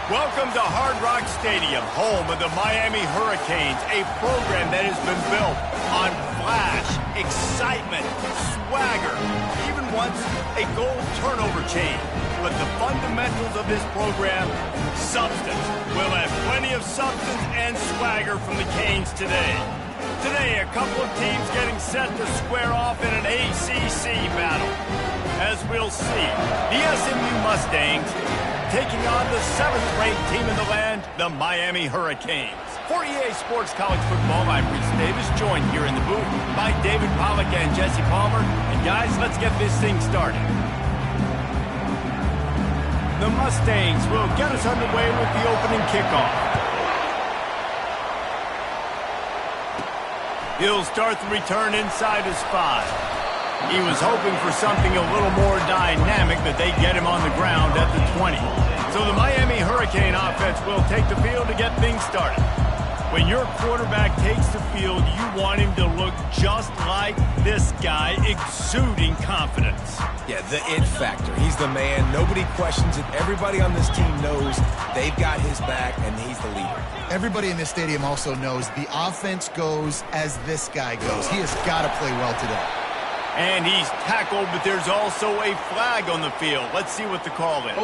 Welcome to Hard Rock Stadium, home of the Miami Hurricanes, a program that has been built on flash, excitement, swagger, even once a goal turnover chain. But the fundamentals of this program, substance. We'll have plenty of substance and swagger from the Canes today. Today, a couple of teams getting set to square off in an ACC battle. As we'll see, the SMU Mustangs taking on the 7th-ranked team in the land, the Miami Hurricanes. For EA Sports College Football, I'm Reese Davis, joined here in the booth by David Pollack and Jesse Palmer. And guys, let's get this thing started. The Mustangs will get us underway with the opening kickoff. He'll start the return inside his 5. He was hoping for something a little more dynamic, but they get him on the ground at the 20. So the Miami Hurricane offense will take the field to get things started. When your quarterback takes the field, you want him to look just like this guy, exuding confidence. Yeah, the it factor. He's the man. Nobody questions it. Everybody on this team knows they've got his back, and he's the leader. Everybody in this stadium also knows the offense goes as this guy goes. He has got to play well today. And he's tackled, but there's also a flag on the field. Let's see what the call is.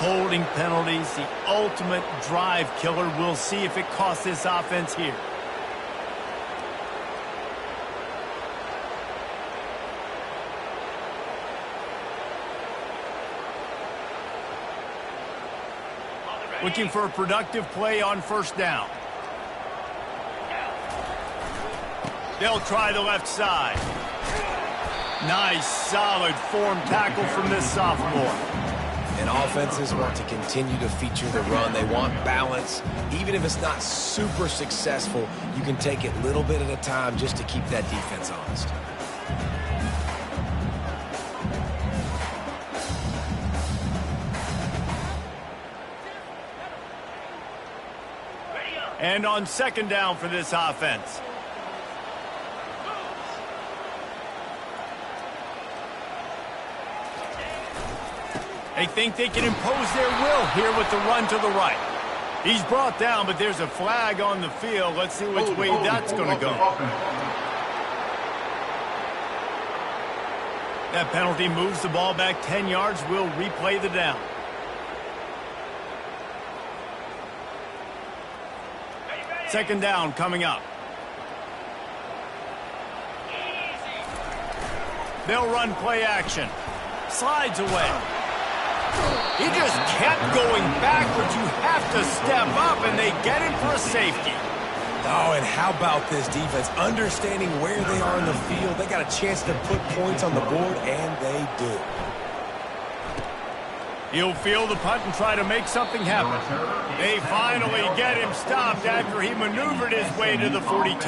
Holding penalties, the ultimate drive killer. We'll see if it costs this offense here. Looking for a productive play on first down. They'll try the left side. Nice, solid form tackle from this sophomore. And offenses want to continue to feature the run. They want balance. Even if it's not super successful, you can take it little bit at a time just to keep that defense honest. And on second down for this offense. They think they can impose their will here with the run to the right. He's brought down, but there's a flag on the field. Let's see which way that's going to go. That penalty moves the ball back 10 yards. We'll replay the down. Second down coming up. They'll run play action. Slides away. He just kept going backwards. You have to step up, and they get him for a safety. Oh, and how about this defense? Understanding where they are in the field. They got a chance to put points on the board, and they do. He'll field the punt and try to make something happen. They finally get him stopped after he maneuvered his way to the 42.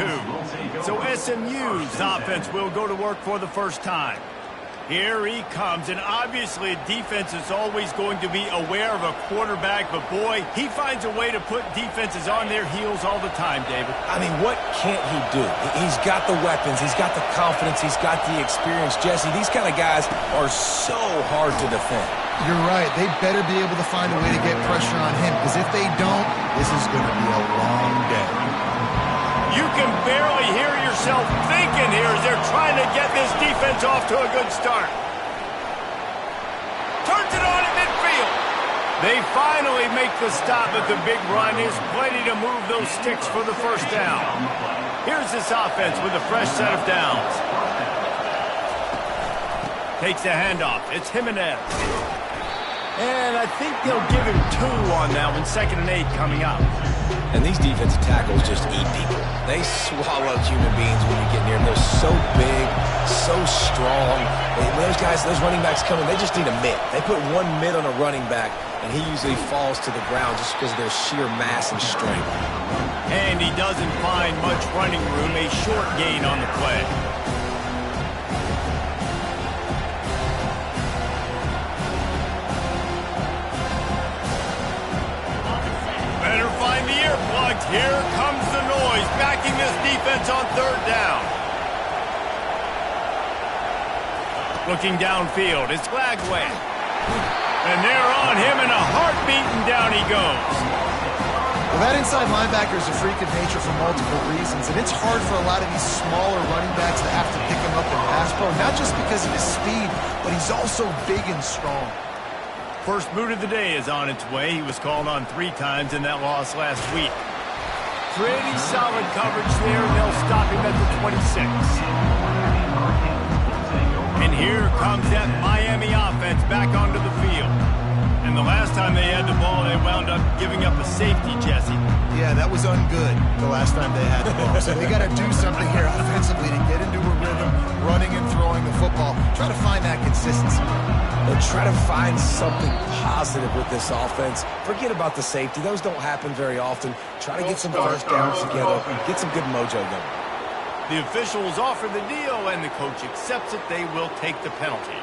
So SMU's offense will go to work for the first time. Here he comes, and obviously defense is always going to be aware of a quarterback, but boy, he finds a way to put defenses on their heels all the time, David. I mean, what can't he do? He's got the weapons, he's got the confidence, he's got the experience. Jesse, these kind of guys are so hard to defend. You're right. They better be able to find a way to get pressure on him, because if they don't, this is going to be a long day. You can barely hear yourself thinking here as they're trying to get this defense off to a good start. Turns it on at midfield. They finally make the stop, but the big run is plenty to move those sticks for the first down. Here's this offense with a fresh set of downs. Takes the handoff. It's Jimenez. And I think they'll give him 2 on that one. 2nd and 8 coming up. And these defensive tackles just eat people. They swallow human beings when you get near them. They're so big, so strong. Those guys, those running backs coming, they just need a mid. They put one mid on a running back, and he usually falls to the ground just because of their sheer mass and strength. And he doesn't find much running room. A short gain on the play. Here comes the noise, backing this defense on 3rd down. Looking downfield, it's Glagway. And they're on him in a heartbeat, and down he goes. Well, that inside linebacker is a freak of nature for multiple reasons, and it's hard for a lot of these smaller running backs to have to pick him up in pass pro, not just because of his speed, but he's also big and strong. First boot of the day is on its way. He was called on 3 times in that loss last week. Pretty solid coverage there, and they'll stop him at the 26. And here comes that Miami offense back onto the field. And the last time they had the ball, they wound up giving up a safety, Jesse. Yeah, that was ungood the last time they had the ball. So they got to do something here offensively to get into a rhythm, running and throwing the football. Try to find that consistency. They'll try to find something positive with this offense. Forget about the safety. Those don't happen very often. Try to get some first downs together, get some good mojo going. The officials offer the deal, and the coach accepts it. They will take the penalty.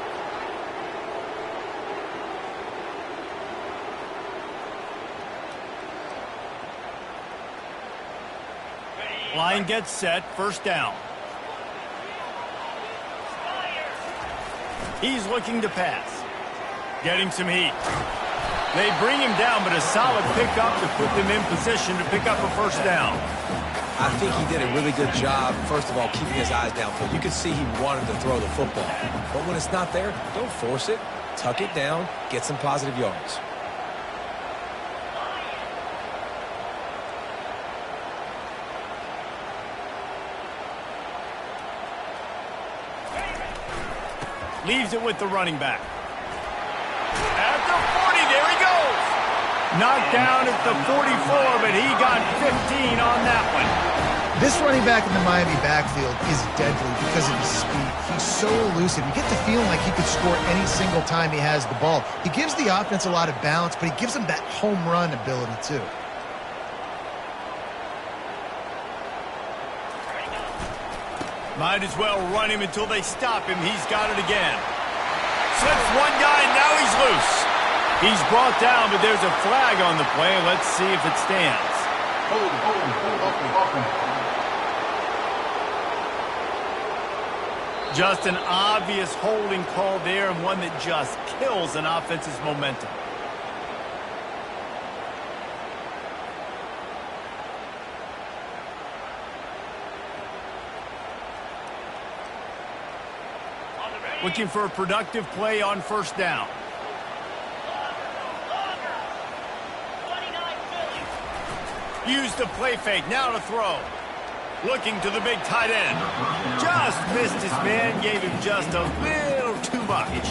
Line gets set, first down. He's looking to pass. Getting some heat. They bring him down, but a solid pickup to put them in position to pick up a first down. I think he did a really good job, first of all, keeping his eyes downfield. You could see he wanted to throw the football. But when it's not there, don't force it. Tuck it down, get some positive yards. Leaves it with the running back. At the 40, there he goes. Knocked down at the 44, but he got 15 on that one. This running back in the Miami backfield is deadly because of his speed. He's so elusive. You get the feeling like he could score any single time he has the ball. He gives the offense a lot of balance, but he gives them that home run ability too. Might as well run him until they stop him. He's got it again. Slips one guy, and now he's loose. He's brought down, but there's a flag on the play. Let's see if it stands. Just an obvious holding call there, and one that just kills an offense's momentum. Looking for a productive play on first down. Use the play fake, now to throw. Looking to the big tight end. Just missed his man, gave him just a little too much.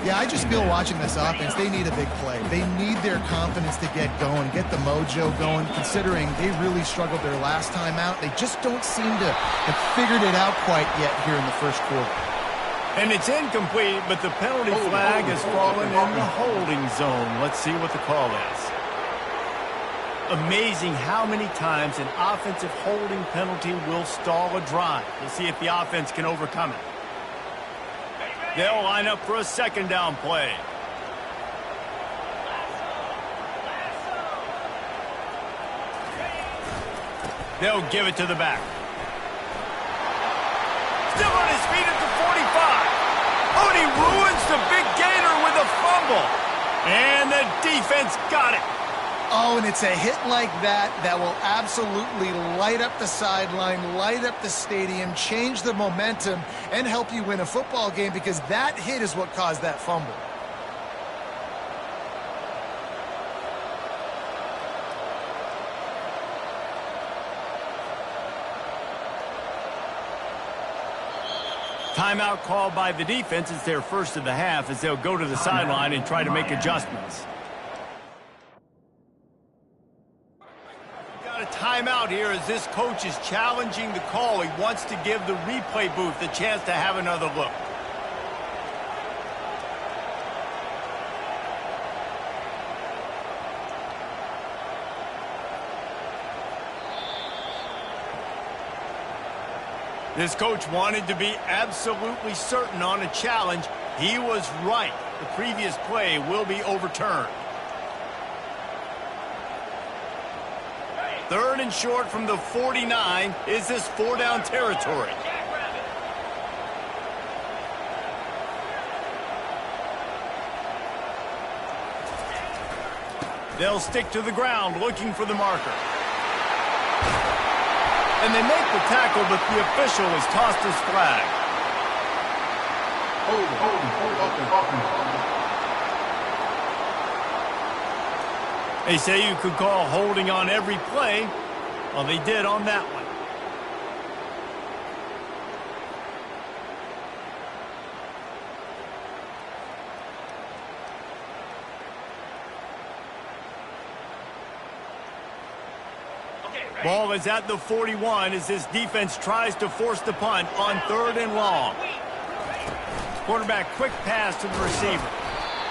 Yeah, I just feel watching this offense, they need a big play. They need their confidence to get going, get the mojo going, considering they really struggled their last time out. They just don't seem to have figured it out quite yet here in the first quarter. And it's incomplete, but the penalty flag has fallen in the holding zone. Let's see what the call is. Amazing how many times an offensive holding penalty will stall a drive. We'll see if the offense can overcome it. They'll line up for a second down play. They'll give it to the back. Still on his feet at the 45. Oh, and he ruins the big gainer with a fumble. And the defense got it. Oh, and it's a hit like that that will absolutely light up the sideline, light up the stadium, change the momentum, and help you win a football game, because that hit is what caused that fumble. Timeout called by the defense. It's their first of the half as they'll go to the sideline and try to make adjustments. Got a timeout here as this coach is challenging the call. He wants to give the replay booth the chance to have another look. This coach wanted to be absolutely certain on a challenge. He was right. The previous play will be overturned. Third and short from the 49. Is this 4-down territory? They'll stick to the ground looking for the marker. And they make the tackle, but the official has tossed his flag. They say you could call holding on every play. Well, they did on that one. Ball is at the 41 as this defense tries to force the punt on 3rd and long. Quarterback quick pass to the receiver.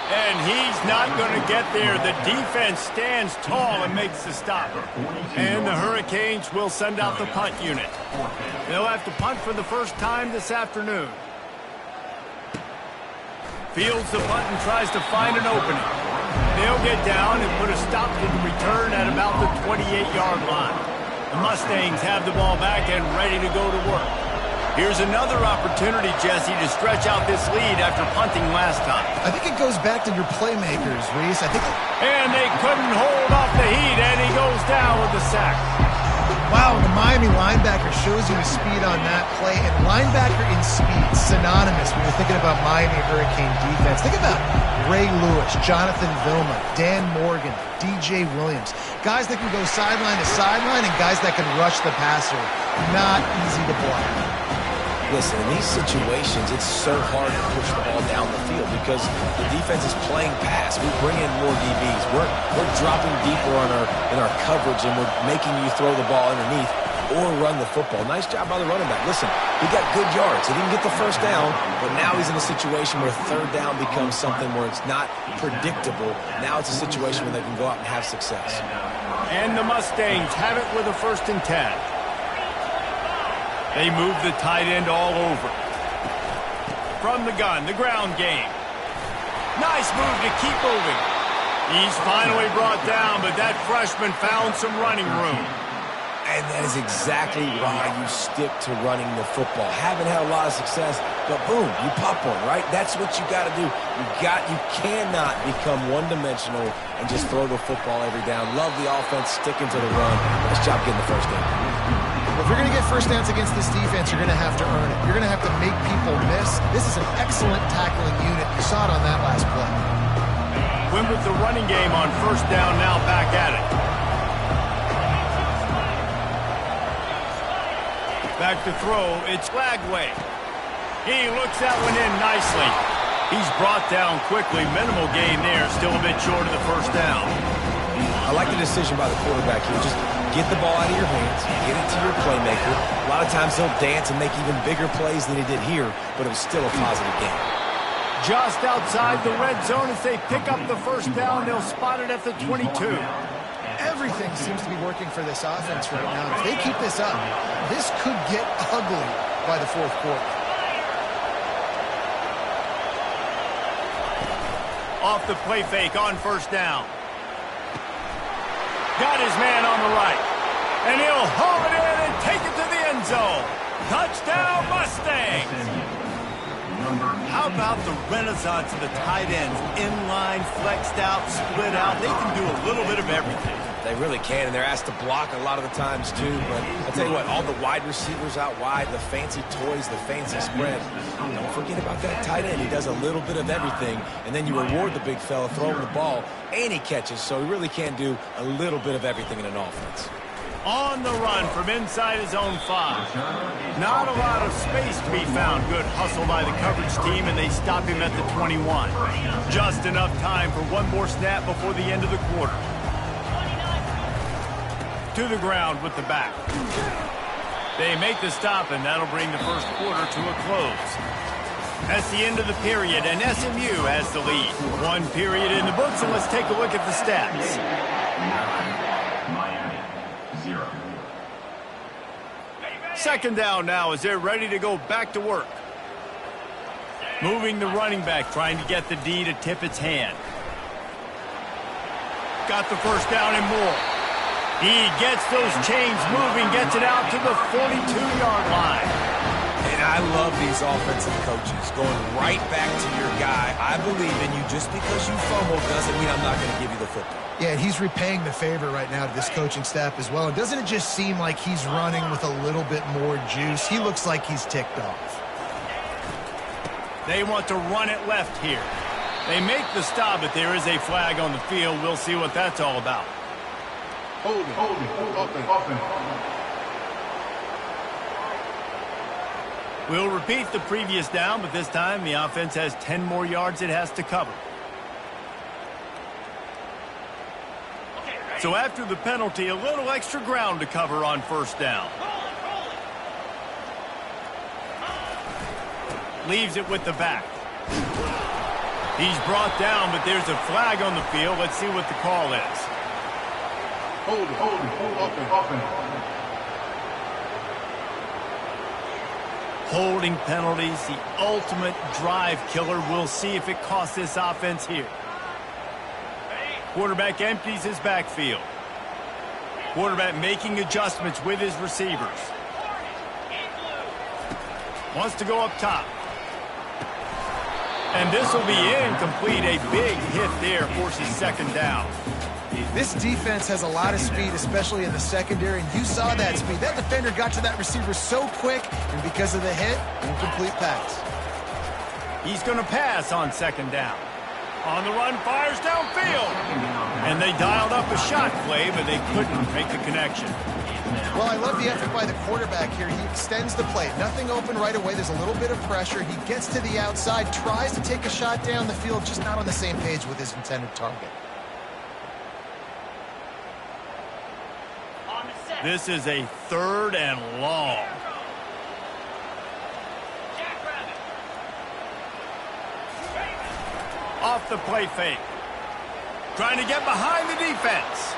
And he's not going to get there. The defense stands tall and makes the stop. And the Hurricanes will send out the punt unit. They'll have to punt for the first time this afternoon. Fields the punt and tries to find an opening. They'll get down and put a stop to the return at about the 28-yard line. The Mustangs have the ball back and ready to go to work. Here's another opportunity, Jesse, to stretch out this lead after punting last time. I think it goes back to your playmakers, Reese. And they couldn't hold off the heat, and he goes down with the sack. Wow, the Miami linebacker shows you his speed on that play, and linebacker in speed, synonymous when you're thinking about Miami Hurricane defense. Think about Ray Lewis, Jonathan Vilma, Dan Morgan, DJ Williams. Guys that can go sideline to sideline and guys that can rush the passer. Not easy to block. Listen, in these situations, it's so hard to push the ball down the field because the defense is playing pass. We bring in more DBs. We're dropping deeper in our coverage, and we're making you throw the ball underneath or run the football. Nice job by the running back. Listen, he got good yards. He didn't get the first down, but now he's in a situation where 3rd down becomes something where it's not predictable. Now it's a situation where they can go out and have success. And the Mustangs have it with a 1st and 10. They move the tight end all over. From the gun, the ground game. Nice move to keep moving. He's finally brought down, but that freshman found some running room. And that is exactly why you stick to running the football. Haven't had a lot of success, but boom, you pop one, right? That's what you got to do. You cannot become one-dimensional and just throw the football every down. Love the offense, sticking to the run. Nice job getting the first down. Well, if you're going to get first downs against this defense, you're going to have to earn it. You're going to have to make people miss. This is an excellent tackling unit. You saw it on that last play. Win with the running game on 1st down, now back at it. Back to throw, it's Flagway. He looks that one in nicely. He's brought down quickly. Minimal gain there, still a bit short of the 1st down. I like the decision by the quarterback here. Just get the ball out of your hands, get it to your playmaker. A lot of times he'll dance and make even bigger plays than he did here, but it was still a positive game. Just outside the red zone as they pick up the 1st down. They'll spot it at the 22. Everything seems to be working for this offense right now. If they keep this up, this could get ugly by the 4th quarter. Off the play fake on 1st down. Got his man on the right. And he'll haul it in and take it to the end zone. Touchdown, Mustangs! How about the renaissance of the tight ends? Inline, flexed out, split out. They can do a little bit of everything. They really can, and they're asked to block a lot of the times, too. But I'll tell you what, all the wide receivers out wide, the fancy toys, the fancy spread. Don't forget about that tight end. He does a little bit of everything, and then you reward the big fella throwing the ball, and he catches. So he really can do a little bit of everything in an offense. On the run from inside his own 5. Not a lot of space to be found. Good hustle by the coverage team, and they stop him at the 21. Just enough time for one more snap before the end of the quarter. To the ground with the back. They make the stop, and that'll bring the 1st quarter to a close. That's the end of the period, and SMU has the lead. 1 period in the books, and let's take a look at the stats. Second down now as they're ready to go back to work. Moving the running back, trying to get the D to tip its hand. Got the 1st down and more. He gets those chains moving, gets it out to the 42-yard line. And I love these offensive coaches going right back to your guy. I I believe in you. Just because you fumbled doesn't mean I'm not going to give you the football. Yeah, he's repaying the favor right now to this coaching staff as well. And doesn't it just seem like he's running with a little bit more juice? He looks like he's ticked off. They want to run it left here. They make the stop, but there is a flag on the field. We'll see what that's all about. Holding. We'll repeat the previous down, but this time the offense has 10 more yards it has to cover. So after the penalty, a little extra ground to cover on first down. Leaves it with the back. He's brought down, but there's a flag on the field. Let's see what the call is. Holding penalties, the ultimate drive killer. We'll see if it costs this offense here. Quarterback empties his backfield. Quarterback making adjustments with his receivers. Wants to go up top. And this will be incomplete. A big hit there forces second down. This defense has a lot of speed, especially in the secondary, and you saw that speed. That defender got to that receiver so quick, and because of the hit, incomplete pass. He's going to pass on second down. On the run, fires downfield. And they dialed up a shot play, but they couldn't make the connection. Well, I love the effort by the quarterback here. He extends the play. Nothing open right away. There's a little bit of pressure. He gets to the outside, tries to take a shot down the field, just not on the same page with his intended target. This is a 3rd and long. Off the play fake. Trying to get behind the defense.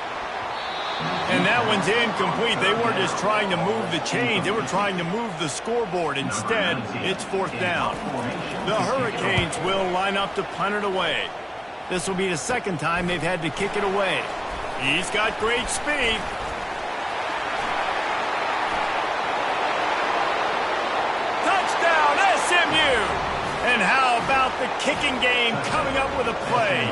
And that one's incomplete. They weren't just trying to move the chains. They were trying to move the scoreboard. Instead, it's 4th down. The Hurricanes will line up to punt it away. This will be the 2nd time they've had to kick it away. He's got great speed. Touchdown, SMU! And how about the kicking game coming up with a play?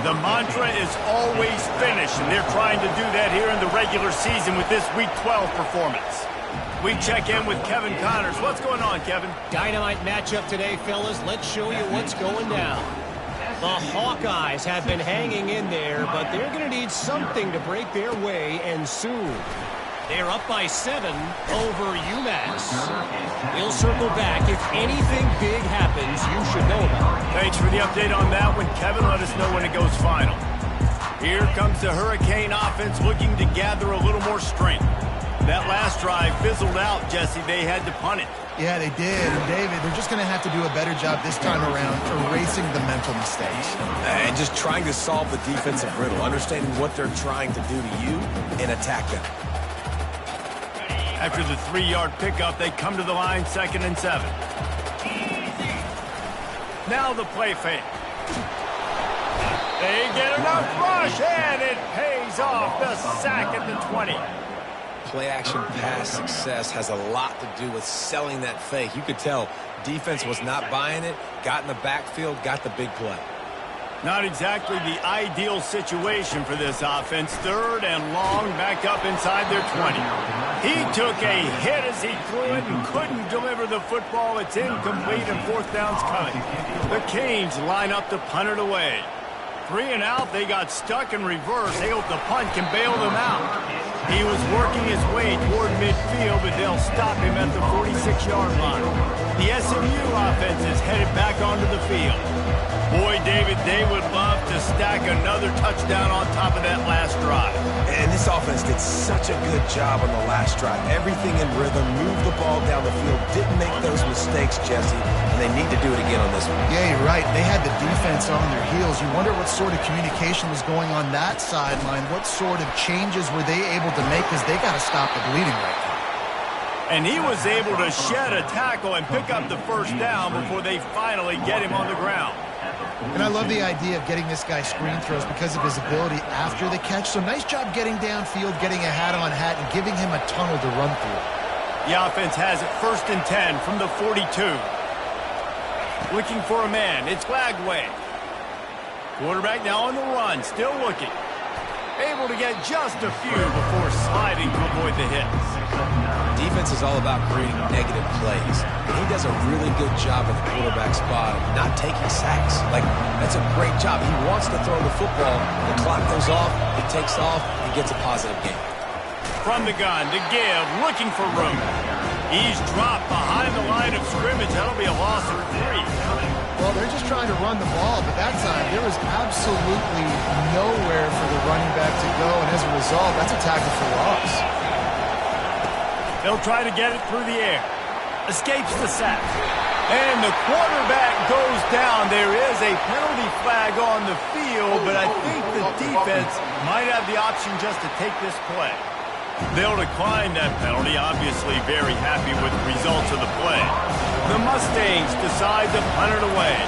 The mantra is always finish, and they're trying to do that here in the regular season with this Week 12 performance. We check in with Kevin Connors. What's going on, Kevin? Dynamite matchup today, fellas. Let's show you what's going down. The Hawkeyes have been hanging in there, but they're going to need something to break their way, and soon. They're up by 7 over UMass. We'll circle back. If anything big happens, you should know about it. Thanks for the update on that one, Kevin. Let us know when it goes final. Here comes the Hurricane offense looking to gather a little more strength. That last drive fizzled out, Jesse. They had to punt it. Yeah, they did. And, David, they're just going to have to do a better job this time around erasing the mental mistakes. And just trying to solve the defensive riddle, understanding what they're trying to do to you and attack them. After the 3-yard pickup, they come to the line, 2nd and 7. Now the play fake. They get enough rush, and it pays off. The sack at the 20. Play-action pass success has a lot to do with selling that fake. You could tell defense was not buying it, got in the backfield, got the big play. Not exactly the ideal situation for this offense. 3rd and long, back up inside their 20. He took a hit as he threw it and couldn't deliver the football. It's incomplete, and 4th down's coming. The Canes line up to punt it away. 3 and out, they got stuck in reverse. They hope the punt can bail them out. He was working his way toward midfield, but they'll stop him at the 46-yard line. The SMU offense is headed back onto the field. Boy, David, they would love to stack another touchdown on top of that last drive. And this offense did such a good job on the last drive. Everything in rhythm, moved the ball down the field, didn't make those mistakes, Jesse, and they need to do it again on this one. Yeah, you're right. They had the defense on their heels. You wonder what sort of communication was going on that sideline. What sort of changes were they able to make, because they got to stop the bleeding right now. And he was able to shed a tackle and pick up the 1st down before they finally get him on the ground. And I love the idea of getting this guy screen throws because of his ability after the catch. So nice job getting downfield, getting a hat-on-hat, and giving him a tunnel to run through. The offense has it 1st and 10 from the 42. Looking for a man. It's Flagway. Quarterback now on the run. Still looking. Able to get just a few before sliding to avoid the hits. Defense is all about creating negative plays. And he does a really good job at the quarterback spot of not taking sacks. Like, that's a great job. He wants to throw the football. The clock goes off. He takes off and gets a positive gain. From the gun to give, looking for room. He's dropped behind the line of scrimmage. That'll be a loss of 3. Well, they're just trying to run the ball, but that time there was absolutely nowhere for the running back to go, and as a result, that's a tackle for loss. They'll try to get it through the air. Escapes the sack. And the quarterback goes down. There is a penalty flag on the field, but I think the defense might have the option just to take this play. They'll decline that penalty, obviously very happy with the results of the play. The Mustangs decide to punt it away.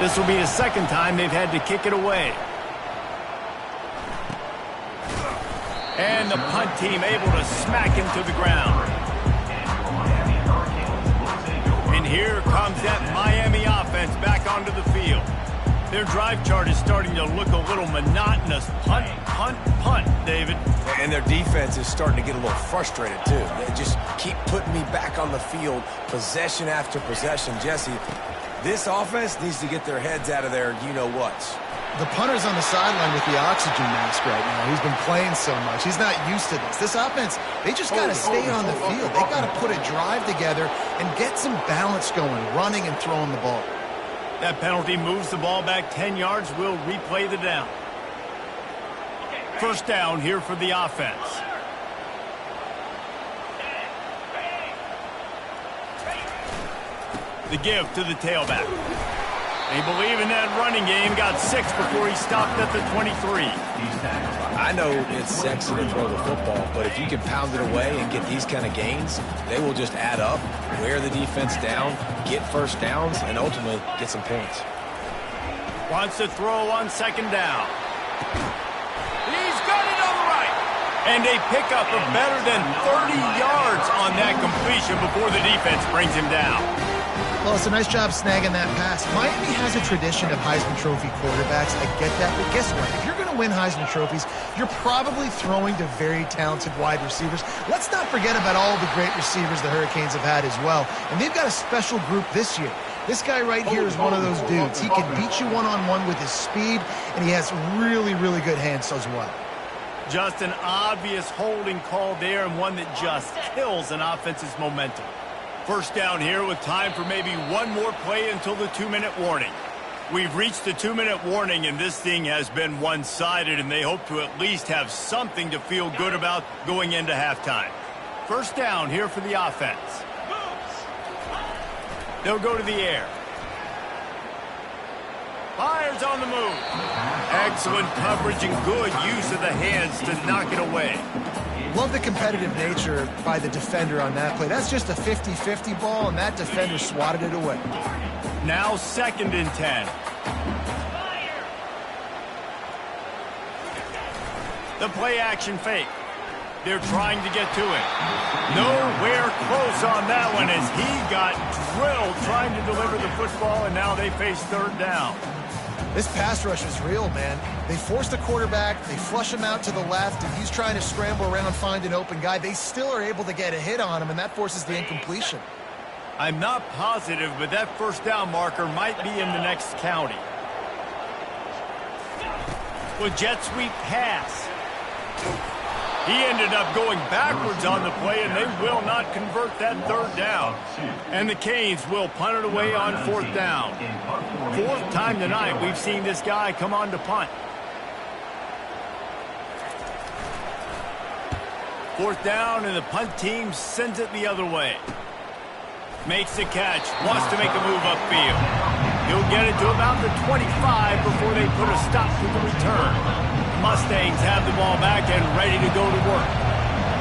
This will be the second time they've had to kick it away. And the punt team able to smack him to the ground. And here comes that Miami offense back onto the field. Their drive chart is starting to look a little monotonous. Punt, punt, punt, David. And their defense is starting to get a little frustrated, too. They just keep putting me back on the field, possession after possession. Jesse, this offense needs to get their heads out of their you-know-whats. The punter's on the sideline with the oxygen mask right now. He's been playing so much. He's not used to this. This offense, they just got to stay on the field. They got to put a drive together and get some balance going, running and throwing the ball. That penalty moves the ball back 10 yards. We'll replay the down. First down here for the offense. The give to the tailback. They believe in that running game. Got 6 before he stopped at the 23. I know it's sexy to throw the football, but if you can pound it away and get these kind of gains, they will just add up, wear the defense down, get first downs, and ultimately get some points. Wants to throw on second down. He's got it on the right. And a pickup of better than 30 yards on that completion before the defense brings him down. Well, it's a nice job snagging that pass. Miami has a tradition of Heisman Trophy quarterbacks. I get that, but guess what? If you're going to win Heisman Trophies, you're probably throwing to very talented wide receivers. Let's not forget about all the great receivers the Hurricanes have had as well. And they've got a special group this year. This guy right here is one of those dudes. He can beat you one-on-one with his speed, and he has really, really good hands as well. Just an obvious holding call there, and one that just kills an offense's momentum. First down here with time for maybe one more play until the 2-minute warning. We've reached the 2-minute warning, and this thing has been one-sided, and they hope to at least have something to feel good about going into halftime. First down here for the offense. They'll go to the air. Fires on the move. Excellent coverage and good use of the hands to knock it away. Love the competitive nature by the defender on that play. That's just a 50-50 ball, and that defender swatted it away. Now 2nd and 10. The play action fake. They're trying to get to him. Nowhere close on that one as he got drilled trying to deliver the football, and now they face 3rd down. This pass rush is real, man. They force the quarterback, they flush him out to the left, and he's trying to scramble around, find an open guy. They still are able to get a hit on him, and that forces the incompletion. I'm not positive, but that first down marker might be in the next county. With jet sweep pass. He ended up going backwards on the play, and they will not convert that 3rd down. And the Canes will punt it away on 4th down. 4th time tonight we've seen this guy come on to punt. 4th down, and the punt team sends it the other way. Makes the catch, wants to make a move upfield. He'll get it to about the 25 before they put a stop to the return. Mustangs have the ball back and ready to go to work.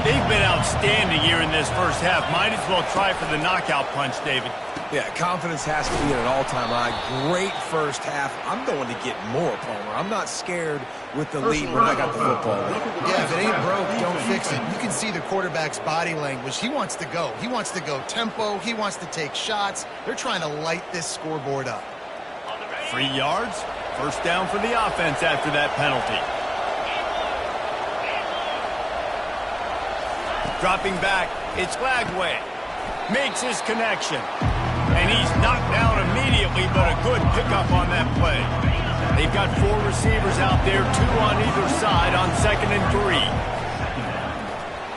They've been outstanding here in this first half. Might as well try for the knockout punch, David. Yeah, confidence has to be at an all-time high. Great first half. I'm going to get more, Palmer. I'm not scared with the lead when I got the football. Yeah, if it ain't broke, don't fix it. You can see the quarterback's body language. He wants to go. He wants to go tempo. He wants to take shots. They're trying to light this scoreboard up. 3 yards. First down for the offense after that penalty. Dropping back, it's Lagway. Makes his connection. And he's knocked down immediately, but a good pickup on that play. They've got 4 receivers out there, 2 on either side on 2nd and 3.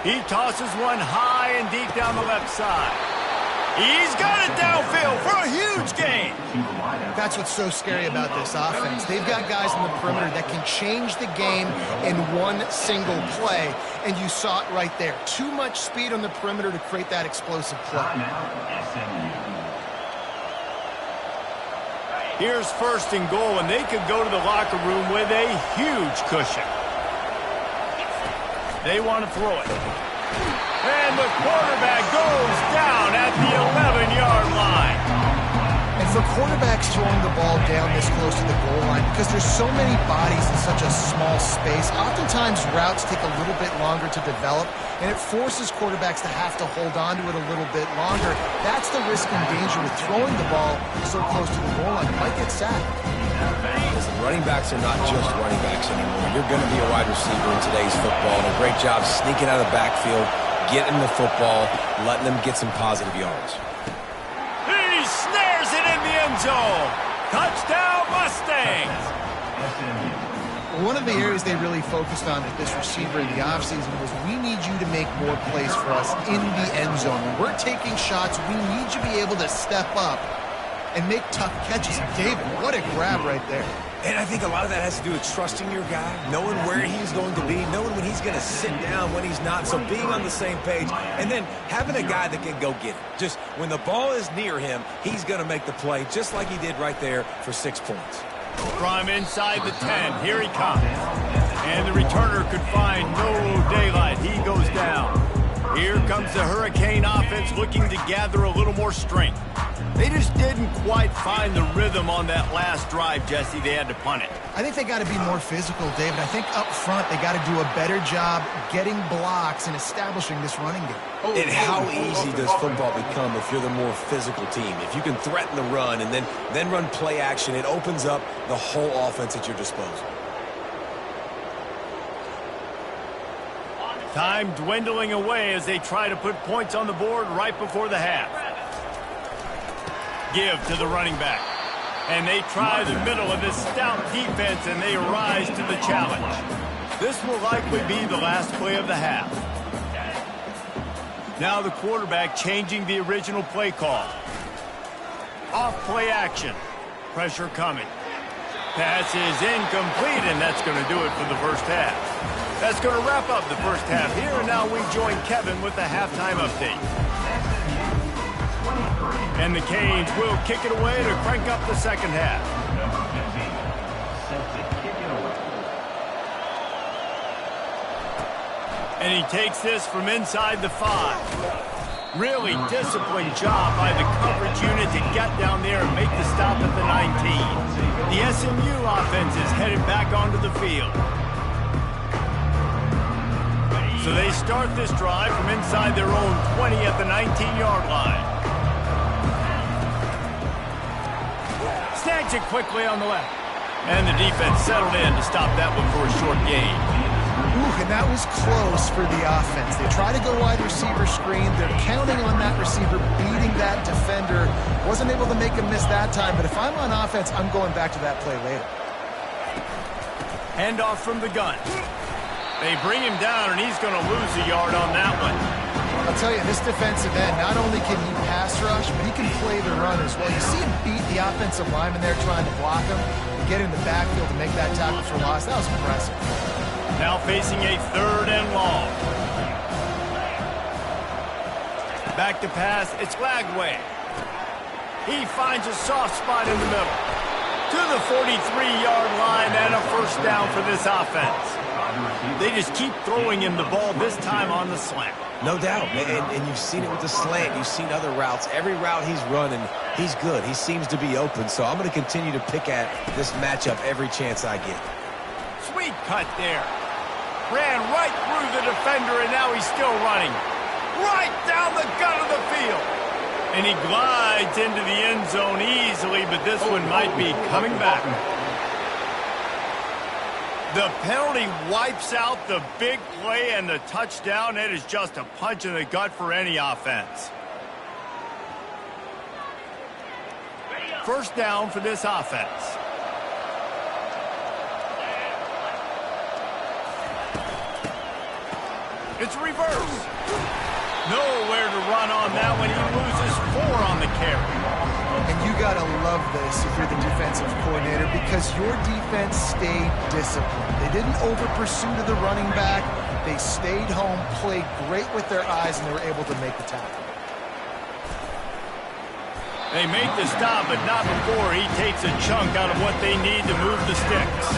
He tosses one high and deep down the left side. He's got it downfield for a huge gain. That's what's so scary about this offense. They've got guys in the perimeter that can change the game in one single play, and you saw it right there. Too much speed on the perimeter to create that explosive play. Here's 1st and goal, and they could go to the locker room with a huge cushion. They want to throw it. And the quarterback goes down at the 11-yard line. And for quarterbacks throwing the ball down this close to the goal line, because there's so many bodies in such a small space, oftentimes routes take a little bit longer to develop, and it forces quarterbacks to have to hold on to it a little bit longer. That's the risk and danger with throwing the ball so close to the goal line. It might get sacked. Listen, running backs are not just running backs anymore. You're going to be a wide receiver in today's football, and a great job sneaking out of the backfield, getting the football, letting them get some positive yards. He snares it in the end zone. Touchdown, Mustangs. One of the areas they really focused on with this receiver in the offseason was, we need you to make more plays for us in the end zone. When we're taking shots, we need you to be able to step up and make tough catches. And David, what a grab right there. And I think a lot of that has to do with trusting your guy, knowing where he's going to be, knowing when he's going to sit down, when he's not, so being on the same page, and then having a guy that can go get it. Just when the ball is near him, he's going to make the play, just like he did right there for 6 points. From inside the 10, here he comes. And the returner could find no daylight. He goes down. Here comes the Hurricane offense looking to gather a little more strength. They just didn't quite find the rhythm on that last drive, Jesse. They had to punt it. I think they got to be more physical, David. I think up front they got to do a better job getting blocks and establishing this running game. And how easy does football become if you're the more physical team? If you can threaten the run and then run play action, it opens up the whole offense at your disposal. Time dwindling away as they try to put points on the board right before the half. Give to the running back. And they try the middle of this stout defense, and they rise to the challenge. This will likely be the last play of the half. Now the quarterback changing the original play call. Off play action. Pressure coming. Pass is incomplete, and that's going to do it for the first half. That's going to wrap up the first half here, and now we join Kevin with the halftime update. And the Canes will kick it away to crank up the second half. And he takes this from inside the 5. Really disciplined job by the coverage unit to get down there and make the stop at the 19. The SMU offense is headed back onto the field. So they start this drive from inside their own 20 at the 19-yard line. Snags it quickly on the left. And the defense settled in to stop that one for a short gain. Ooh, and that was close for the offense. They try to go wide receiver screen. They're counting on that receiver beating that defender. Wasn't able to make him miss that time, but if I'm on offense, I'm going back to that play later. Handoff from the gun. They bring him down, and he's going to lose a yard on that one. I'll tell you, this defensive end, not only can he pass rush, but he can play the run as well. You see him beat the offensive lineman there trying to block him and get in the backfield to make that tackle for loss. That was impressive. Now facing a 3rd and long. Back to pass, it's Lagway. He finds a soft spot in the middle. To the 43-yard line and a first down for this offense. They just keep throwing him the ball, this time on the slant. No doubt, and you've seen it with the slant. You've seen other routes. Every route he's running, he's good. He seems to be open, so I'm going to continue to pick at this matchup every chance I get. Sweet cut there. Ran right through the defender, and now he's still running. Right down the gut of the field. And he glides into the end zone easily, but this one might be coming back. The penalty wipes out the big play, and the touchdown. It is just a punch in the gut for any offense. First down for this offense. It's reverse. Nowhere to run on that one. He loses 4 on the carry. And you got to love this if you're the defensive coordinator, because your defense stayed disciplined. They didn't over-pursue to the running back. They stayed home, played great with their eyes, and they were able to make the tackle. They make the stop, but not before he takes a chunk out of what they need to move the sticks.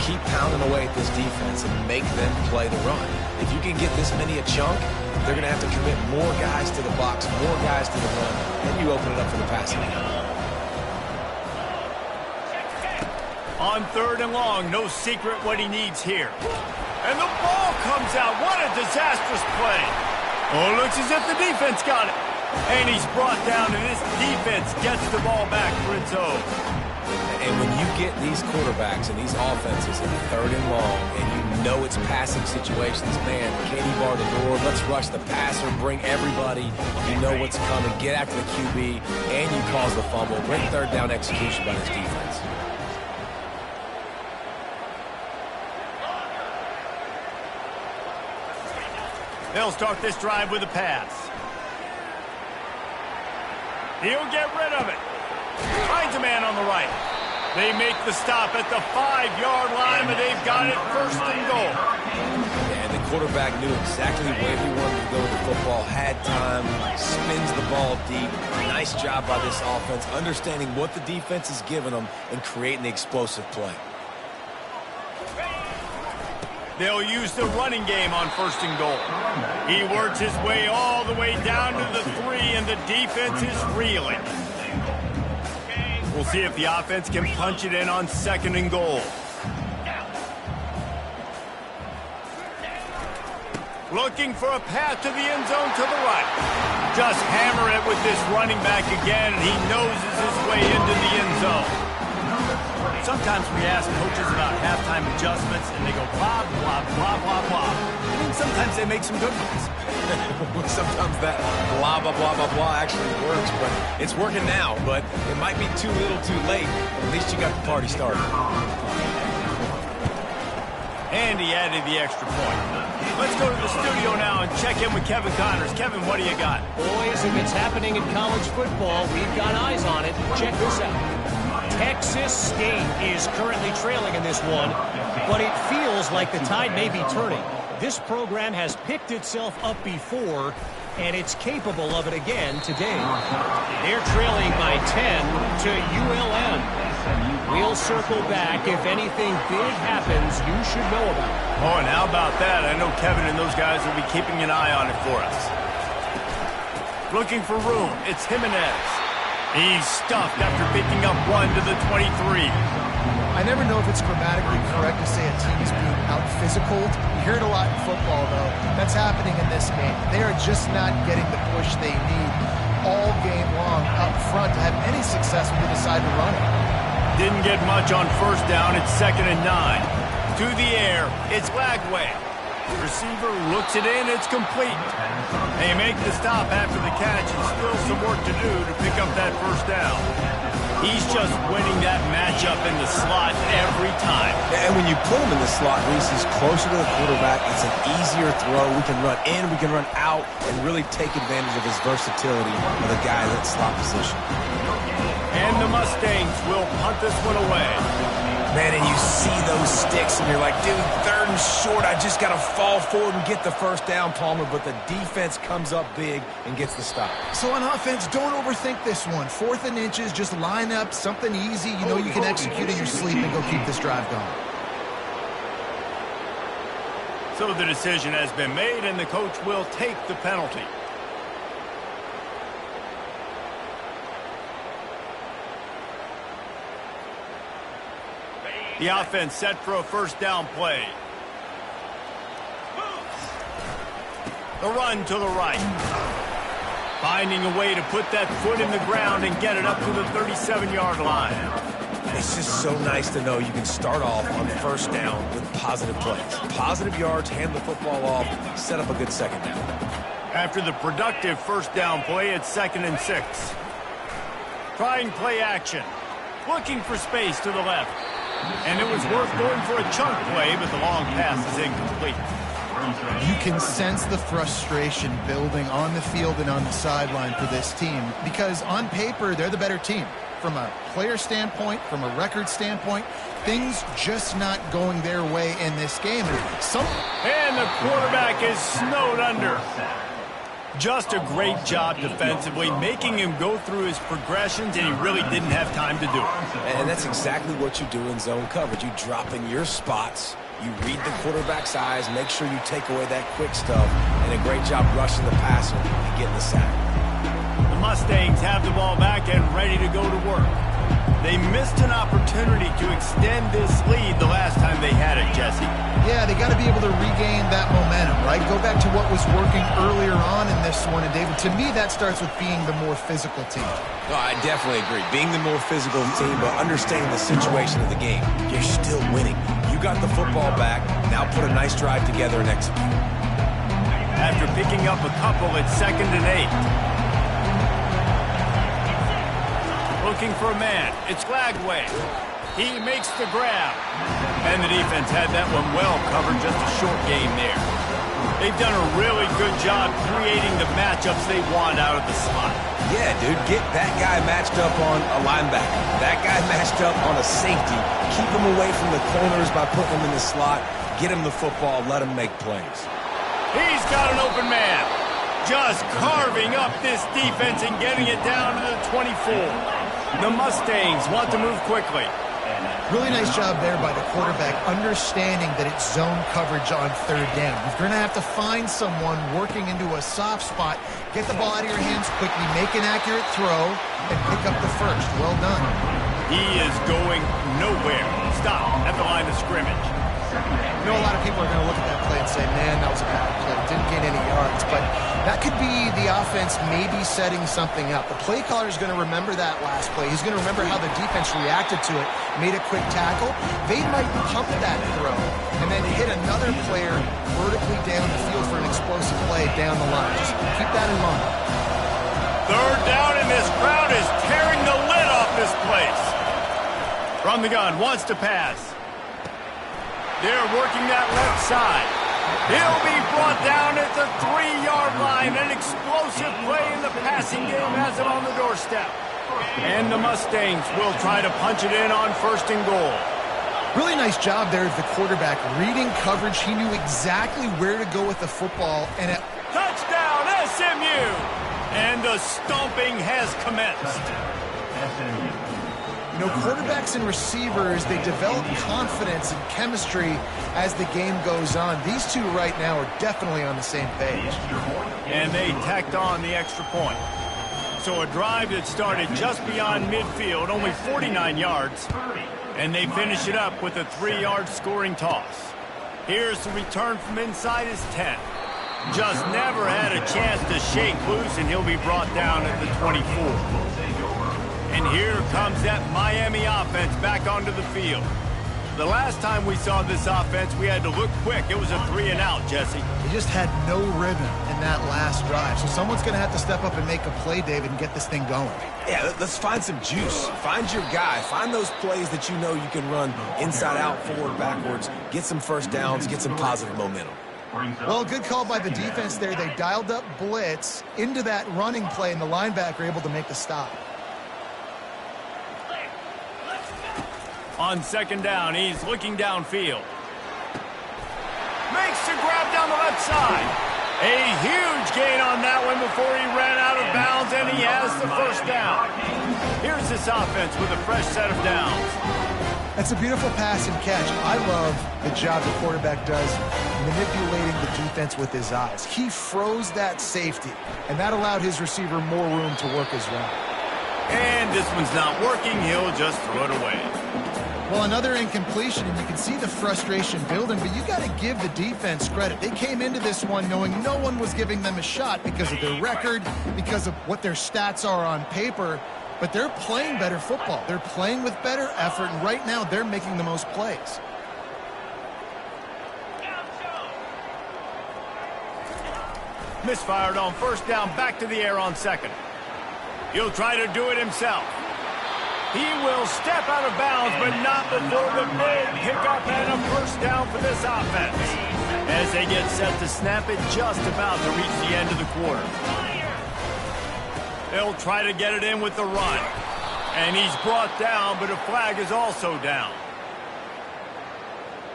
Keep pounding away at this defense and make them play the run. If you can get this many a chunk, they're going to have to commit more guys to the box, more guys to the run, and you open it up for the passing game. On 3rd and long, no secret what he needs here. And the ball comes out. What a disastrous play. Oh, looks as if the defense got it. And he's brought down, and this defense gets the ball back for its own. And when you get these quarterbacks and these offenses in 3rd and long, and you know it's passing situations, man, Katie bar the door, let's rush the passer, bring everybody, you know what's coming, get after the QB, and you cause the fumble. Great 3rd down execution by this defense. They'll start this drive with a pass. He'll get rid of it. Finds a man on the right. They make the stop at the 5-yard line, but they've got it 1st and goal. Yeah, and the quarterback knew exactly where he wanted to go with the football, had time, spins the ball deep. Nice job by this offense, understanding what the defense is giving them and creating the explosive play. They'll use the running game on 1st and goal. He works his way all the way down to the 3, and the defense is reeling. We'll see if the offense can punch it in on 2nd and goal. Looking for a path to the end zone to the right. Just hammer it with this running back again, and he noses his way into the end zone. Sometimes we ask coaches about halftime adjustments, and they go blah, blah, blah, blah, blah. And then sometimes they make some good ones. Sometimes that blah, blah, blah, blah, blah actually works, but it's working now. But it might be too little too late. At least you got the party started. And he added the extra point. Let's go to the studio now and check in with Kevin Connors. Kevin, what do you got? Boys, if it's happening in college football, we've got eyes on it. Check this out. Texas State is currently trailing in this one, but it feels like the tide may be turning. This program has picked itself up before, and it's capable of it again today. They're trailing by 10 to ULM. We'll circle back. If anything big happens, you should know about it. Oh, and how about that? I know Kevin and those guys will be keeping an eye on it for us. Looking for room. It's Jimenez. He's stuffed after picking up 1 to the 23. I never know if it's grammatically correct to say a team is being out-physical. You hear it a lot in football, though. That's happening in this game. They are just not getting the push they need all game long up front to have any success when they decide to run it. Didn't get much on 1st down. It's 2nd and 9. To the air. It's Lagway. Receiver looks it in. It's complete. They make the stop after the catch, and still some work to do to pick up that 1st down. He's just winning that matchup in the slot every time. And when you put him in the slot, Reese is closer to the quarterback. It's an easier throw. We can run in, we can run out, and really take advantage of his versatility of the guy in that slot position. And the Mustangs will punt this one away. Man, and you see those sticks, and you're like, dude, 3rd and short, I just got to fall forward and get the 1st down, Palmer, but the defense comes up big and gets the stop. So on offense, don't overthink this one. 4th and inches, just line up something easy you know you can execute in your sleep and go keep this drive going. So the decision has been made, and the coach will take the penalty. The offense set for a first down play. The run to the right. Finding a way to put that foot in the ground and get it up to the 37-yard line. It's just so nice to know you can start off on first down with positive plays. Positive yards, hand the football off, set up a good second down. After the productive first down play, it's 2nd and 6. Trying play action. Looking for space to the left. And it was worth going for a chunk play, but the long pass is incomplete. You can sense the frustration building on the field and on the sideline for this team because on paper, they're the better team. From a player standpoint, from a record standpoint, things just not going their way in this game. And the quarterback is snowed under. Just a great job defensively, making him go through his progressions, and he really didn't have time to do it. And that's exactly what you do in zone coverage. You drop in your spots, you read the quarterback's eyes, make sure you take away that quick stuff, and a great job rushing the passer and getting the sack. The Mustangs have the ball back and ready to go to work. They missed an opportunity to extend this lead the last time they had it, Jesse. Yeah, they got to be able to regain that momentum, right? Go back to what was working earlier on in this one. And, David, to me, that starts with being the more physical team. No, I definitely agree. Being the more physical team, but understanding the situation of the game. You're still winning. You got the football back. Now put a nice drive together and execute. After picking up a couple, it's 2nd and 8. Looking for a man. It's Glagway. He makes the grab. And the defense had that one well covered. Just a short game there. They've done a really good job creating the matchups they want out of the slot. Yeah, dude, get that guy matched up on a linebacker. That guy matched up on a safety. Keep him away from the corners by putting him in the slot. Get him the football. Let him make plays. He's got an open man. Just carving up this defense and getting it down to the 24. The Mustangs want to move quickly. Really nice job there by the quarterback, understanding that it's zone coverage on 3rd down. You're going to have to find someone working into a soft spot, get the ball out of your hands quickly, make an accurate throw, and pick up the first. Well done. He is going nowhere. Stop at the line of scrimmage. I know a lot of people are going to look at that play and say, man, that was a bad play. Didn't gain any yards. But that could be the offense maybe setting something up. The play caller is going to remember that last play. He's going to remember how the defense reacted to it, made a quick tackle. They might pump that throw and then hit another player vertically down the field for an explosive play down the line. Just keep that in mind. 3rd down, and this crowd is tearing the lid off this place. From the gun, wants to pass. They're working that left side. He'll be brought down at the 3-yard line. An explosive play in the passing game has him on the doorstep. And the Mustangs will try to punch it in on 1st and goal. Really nice job there of the quarterback. Reading coverage, he knew exactly where to go with the football. And touchdown, SMU! And the stomping has commenced. You know, quarterbacks and receivers, they develop confidence and chemistry as the game goes on. These two right now are definitely on the same page. And they tacked on the extra point. So a drive that started just beyond midfield, only 49 yards, and they finish it up with a 3-yard scoring toss. Here's the return from inside his 10. Just never had a chance to shake loose, and he'll be brought down at the 24. And here comes that Miami offense back onto the field. The last time we saw this offense, we had to look quick. It was a 3-and-out, Jesse. He just had no rhythm in that last drive. So someone's going to have to step up and make a play, David, and get this thing going. Yeah, let's find some juice. Find your guy. Find those plays that you know you can run inside out, forward, backwards. Get some first downs. Get some positive momentum. Well, good call by the defense there. They dialed up blitz into that running play, and the linebacker able to make the stop. On 2nd down, he's looking downfield. Makes the grab down the left side. A huge gain on that one before he ran out of bounds, and he has the first down. Here's this offense with a fresh set of downs. That's a beautiful pass and catch. I love the job the quarterback does manipulating the defense with his eyes. He froze that safety, and that allowed his receiver more room to work his route. And this one's not working. He'll just throw it away. Well, another incompletion, and you can see the frustration building, but you got to give the defense credit. They came into this one knowing no one was giving them a shot because of their record, because of what their stats are on paper, but they're playing better football. They're playing with better effort, and right now they're making the most plays. Misfired on first down, back to the air on second. He'll try to do it himself. He will step out of bounds, but not before the big pickup and a first down for this offense. As they get set to snap it, just about to reach the end of the quarter. They'll try to get it in with the run. And he's brought down, but a flag is also down.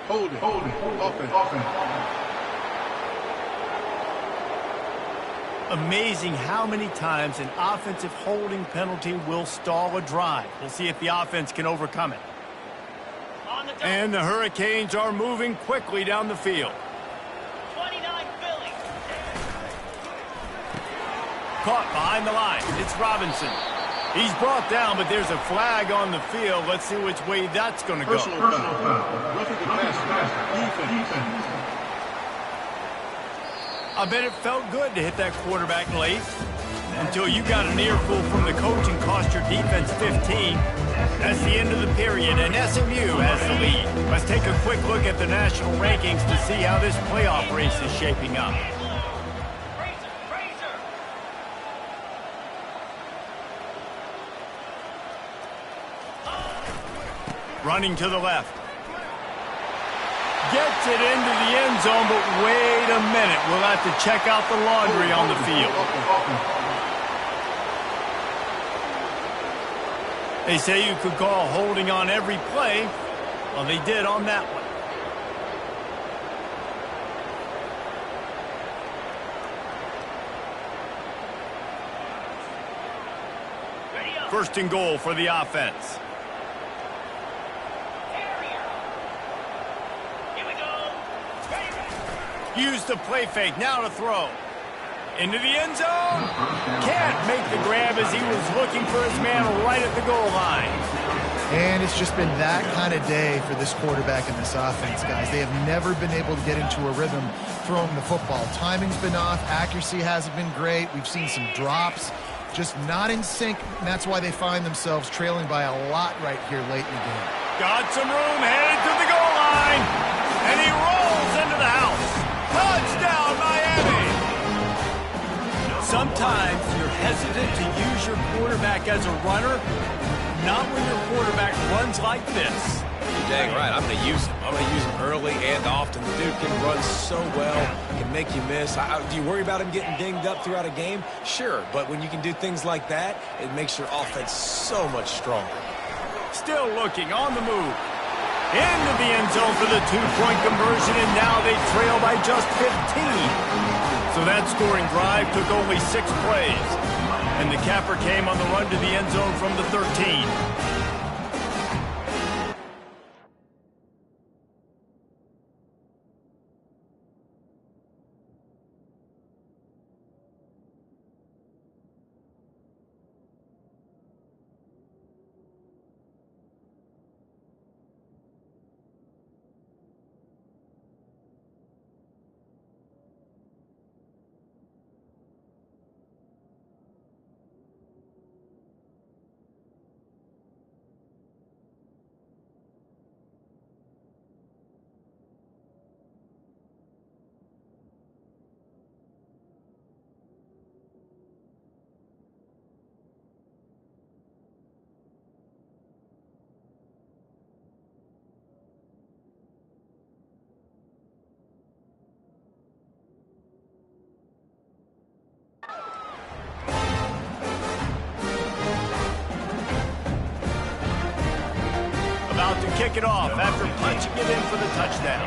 Hold it. Offense. Amazing how many times an offensive holding penalty will stall a drive. We'll see if the offense can overcome it. And the Hurricanes are moving quickly down the field. 29 Philly. Caught behind the line. It's Robinson. He's brought down, but there's a flag on the field. Let's see which way that's going to go. Personal foul. Roughing the pass. Defense. I bet it felt good to hit that quarterback late until you got an earful from the coach and cost your defense 15. That's the end of the period, and SMU has the lead. Let's take a quick look at the national rankings to see how this playoff race is shaping up. Running to the left. Gets it into the end zone, but wait a minute. We'll have to check out the laundry on the field. They say you could call holding on every play. Well, they did on that one. First and goal for the offense. Use the play fake, now to throw. Into the end zone. Can't make the grab as he was looking for his man right at the goal line. And it's just been that kind of day for this quarterback and this offense, guys. They have never been able to get into a rhythm throwing the football. Timing's been off. Accuracy hasn't been great. We've seen some drops. Just not in sync, and that's why they find themselves trailing by a lot right here late in the game. Got some room, headed to the goal line. And he rolls into the house. Touchdown, Miami! Sometimes you're hesitant to use your quarterback as a runner, not when your quarterback runs like this. You're dang right. I'm going to use him. I'm going to use him early and often. The dude can run so well, can make you miss. Do you worry about him getting dinged up throughout a game? Sure, but when you can do things like that, it makes your offense so much stronger. Still looking on the move. Into the end zone for the two-point conversion, and now they trail by just 15. So that scoring drive took only 6 plays. And the capper came on the run to the end zone from the 13. About to kick it off after punching it in for the touchdown.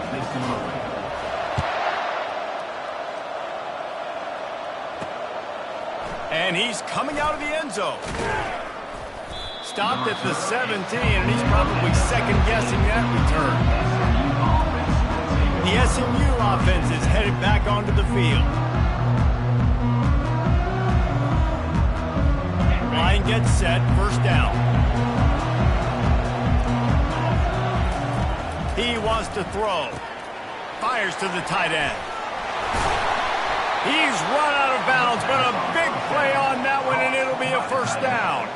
And he's coming out of the end zone. Stopped at the 17, and he's probably second-guessing that return. The SMU offense is headed back onto the field. Line gets set, first down. He wants to throw. Fires to the tight end. He's run out of bounds, but a big play on that one, and it'll be a first down.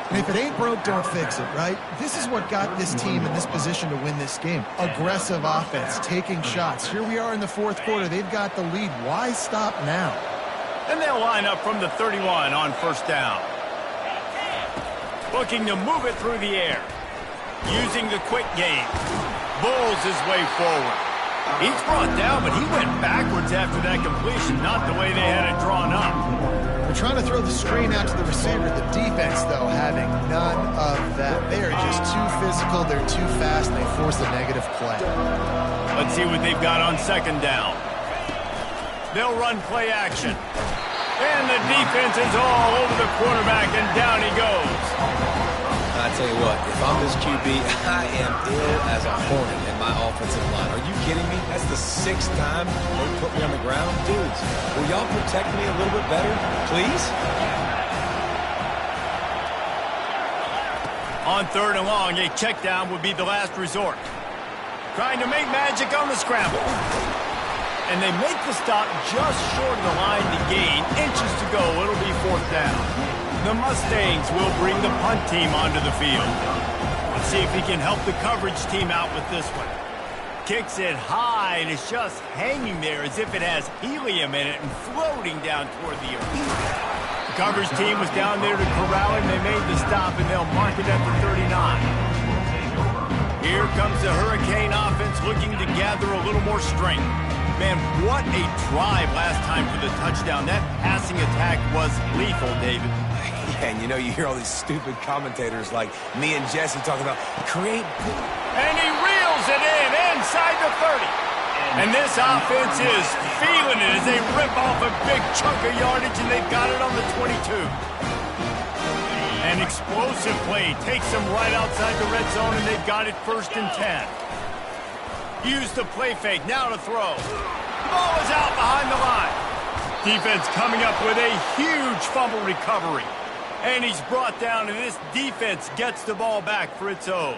And if it ain't broke, don't fix it, right? This is what got this team in this position to win this game. Aggressive offense, taking shots. Here we are in the fourth quarter. They've got the lead. Why stop now? And they'll line up from the 31 on first down. Looking to move it through the air. Using the quick game. Bulls his way forward. He's brought down, but he went backwards after that completion, not the way they had it drawn up. They're trying to throw the screen out to the receiver. The defense, though, having none of that. They are just too physical. They're too fast, and they force a negative play. Let's see what they've got on second down. They'll run play action. And the defense is all over the quarterback, and down he goes. I tell you what, if I'm this QB, I am ill as a hornet in my offensive line. Are you kidding me? That's the 6th time they put me on the ground. Dudes, will y'all protect me a little bit better, please? On third and long, a check down would be the last resort. Trying to make magic on the scramble. And they make the stop just short of the line to gain. Inches to go, it'll be fourth down. The Mustangs will bring the punt team onto the field. Let's see if he can help the coverage team out with this one. Kicks it high, and it's just hanging there as if it has helium in it and floating down toward the earth. The coverage team was down there to corral him. They made the stop, and they'll mark it at the 39. Here comes the Hurricane offense looking to gather a little more strength. Man, what a drive last time for the touchdown. That passing attack was lethal, David. And you know, you hear all these stupid commentators like me and Jesse talking about create. And he reels it in inside the 30. And this offense is feeling it as they rip off a big chunk of yardage, and they've got it on the 22. An explosive play takes them right outside the red zone, and they've got it 1st and 10. Use the play fake, now to throw. The ball is out behind the line. Defense coming up with a huge fumble recovery. And he's brought down, and this defense gets the ball back for its own.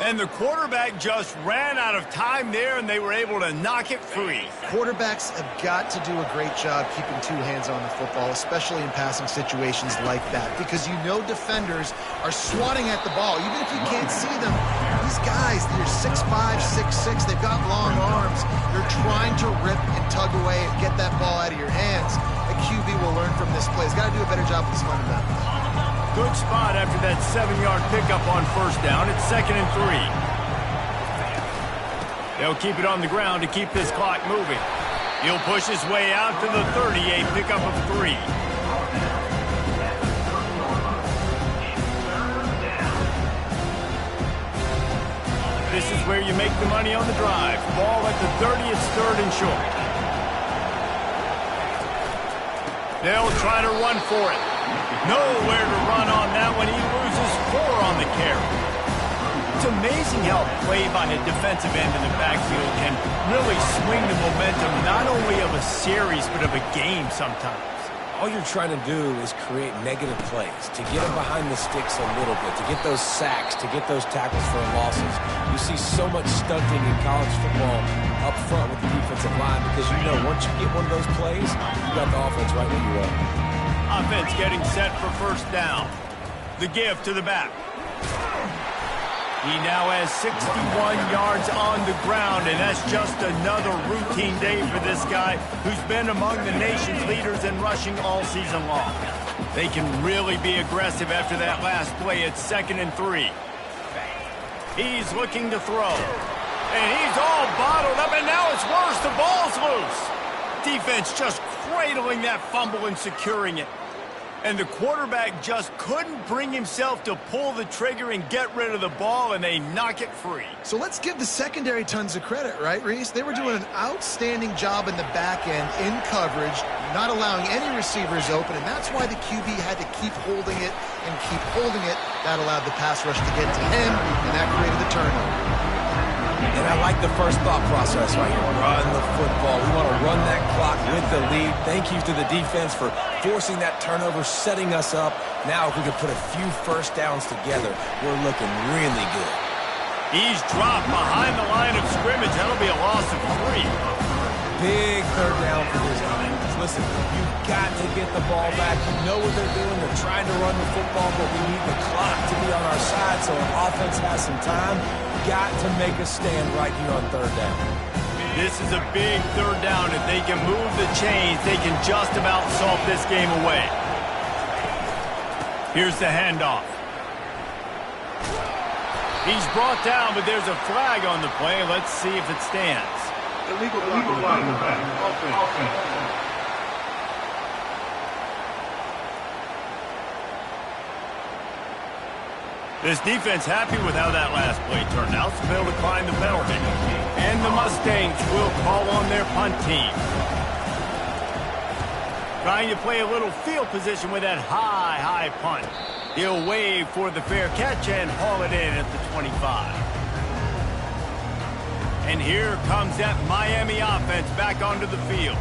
And the quarterback just ran out of time there, and they were able to knock it free. Quarterbacks have got to do a great job keeping 2 hands on the football, especially in passing situations like that, because you know defenders are swatting at the ball. Even if you can't see them, these guys, they're 6'5", 6'6", they've got long arms. They're trying to rip and tug away and get that ball out of your hands. A QB will learn from this play. He's got to do a better job with his fundamentals. Good spot after that 7-yard pickup on first down. It's 2nd and 3. They'll keep it on the ground to keep this clock moving. He'll push his way out to the 30, a pickup of 3. This is where you make the money on the drive. Ball at the 30, it's 3rd and short. They'll try to run for it. Nowhere to run on that one. He loses 4 on the carry. It's amazing how a play by a defensive end in the backfield can really swing the momentum not only of a series but of a game sometimes. All you're trying to do is create negative plays, to get them behind the sticks a little bit, to get those sacks, to get those tackles for losses. You see so much stunting in college football up front with the defensive line because you know once you get one of those plays, you got the offense right where you are. Offense getting set for first down. The give to the back. He now has 61 yards on the ground, and that's just another routine day for this guy who's been among the nation's leaders in rushing all season long. They can really be aggressive after that last play. It's 2nd and 3. He's looking to throw. And he's all bottled up, and now it's worse. The ball's loose. Defense just cradling that fumble and securing it. And the quarterback just couldn't bring himself to pull the trigger and get rid of the ball, and they knock it free. So let's give the secondary tons of credit, right, Reese? They were doing an outstanding job in the back end, in coverage, not allowing any receivers open, and that's why the QB had to keep holding it and keep holding it. That allowed the pass rush to get to him, and that created the turnover. And I like the first thought process right here. Run the football. We want to run that clock with the lead. Thank you to the defense for forcing that turnover, setting us up. Now, if we could put a few first downs together, we're looking really good. He's dropped behind the line of scrimmage. That'll be a loss of 3. Big third down for this defense. Listen, you've got to get the ball back. You know what they're doing. They're trying to run the football, but we need the clock to be on our side so our offense has some time. Got to make a stand right here on third down. This is a big third down. If they can move the chains, they can just about salt this game away. Here's the handoff. He's brought down, but there's a flag on the play. Let's see if it stands. Illegal block in the back. Offense. This defense happy with how that last play turned out, so they'll decline the penalty. And the Mustangs will call on their punt team. Trying to play a little field position with that high punt. He'll wave for the fair catch and haul it in at the 25. And here comes that Miami offense back onto the field.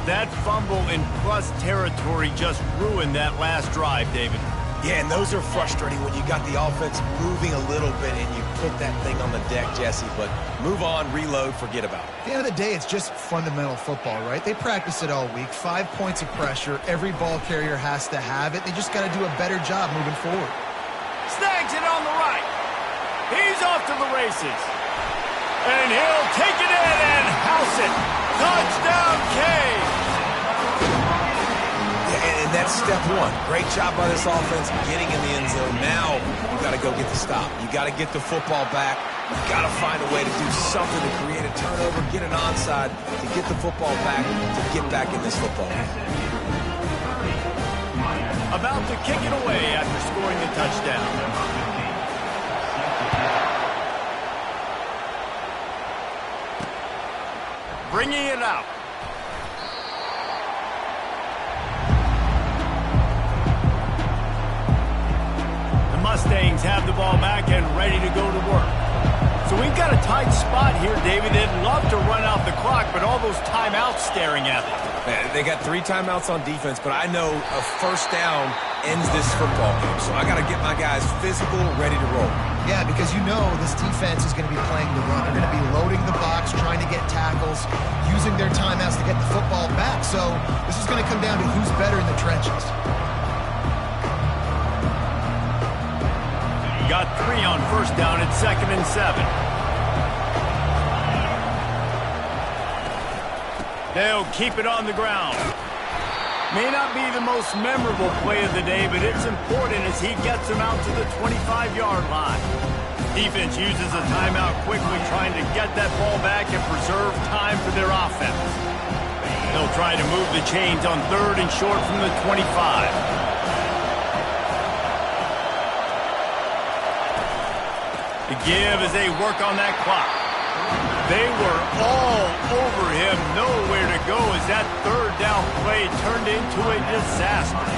That fumble in plus territory just ruined that last drive, David. Yeah, and those are frustrating when you got the offense moving a little bit and you put that thing on the deck, Jesse. But move on, reload, forget about it. At the end of the day, it's just fundamental football, right? They practice it all week. 5 points of pressure. Every ball carrier has to have it. They just got to do a better job moving forward. Snags it on the right. He's off to the races. And he'll take it in and house it. Touchdown, K. And that's step one. Great job by this offense getting in the end zone. Now you got to go get the stop. You got to get the football back. You got to find a way to do something to create a turnover, get an onside, to get the football back, to get back in this football game. About to kick it away after scoring the touchdown. Bringing it out. Mustangs have the ball back and ready to go to work. So we've got a tight spot here, David. They'd love to run out the clock, but all those timeouts staring at them. They got 3 timeouts on defense, but I know a first down ends this football game. So I got to get my guys physical, ready to roll. Yeah, because you know this defense is going to be playing the run. They're going to be loading the box, trying to get tackles, using their timeouts to get the football back. So this is going to come down to who's better in the trenches. Got 3 on first down at 2nd and 7. They'll keep it on the ground. May not be the most memorable play of the day, but it's important as he gets them out to the 25-yard line. Defense uses a timeout quickly, trying to get that ball back and preserve time for their offense. They'll try to move the chains on 3rd and short from the 25. To give as they work on that clock. They were all over him, nowhere to go as that 3rd down play turned into a disaster.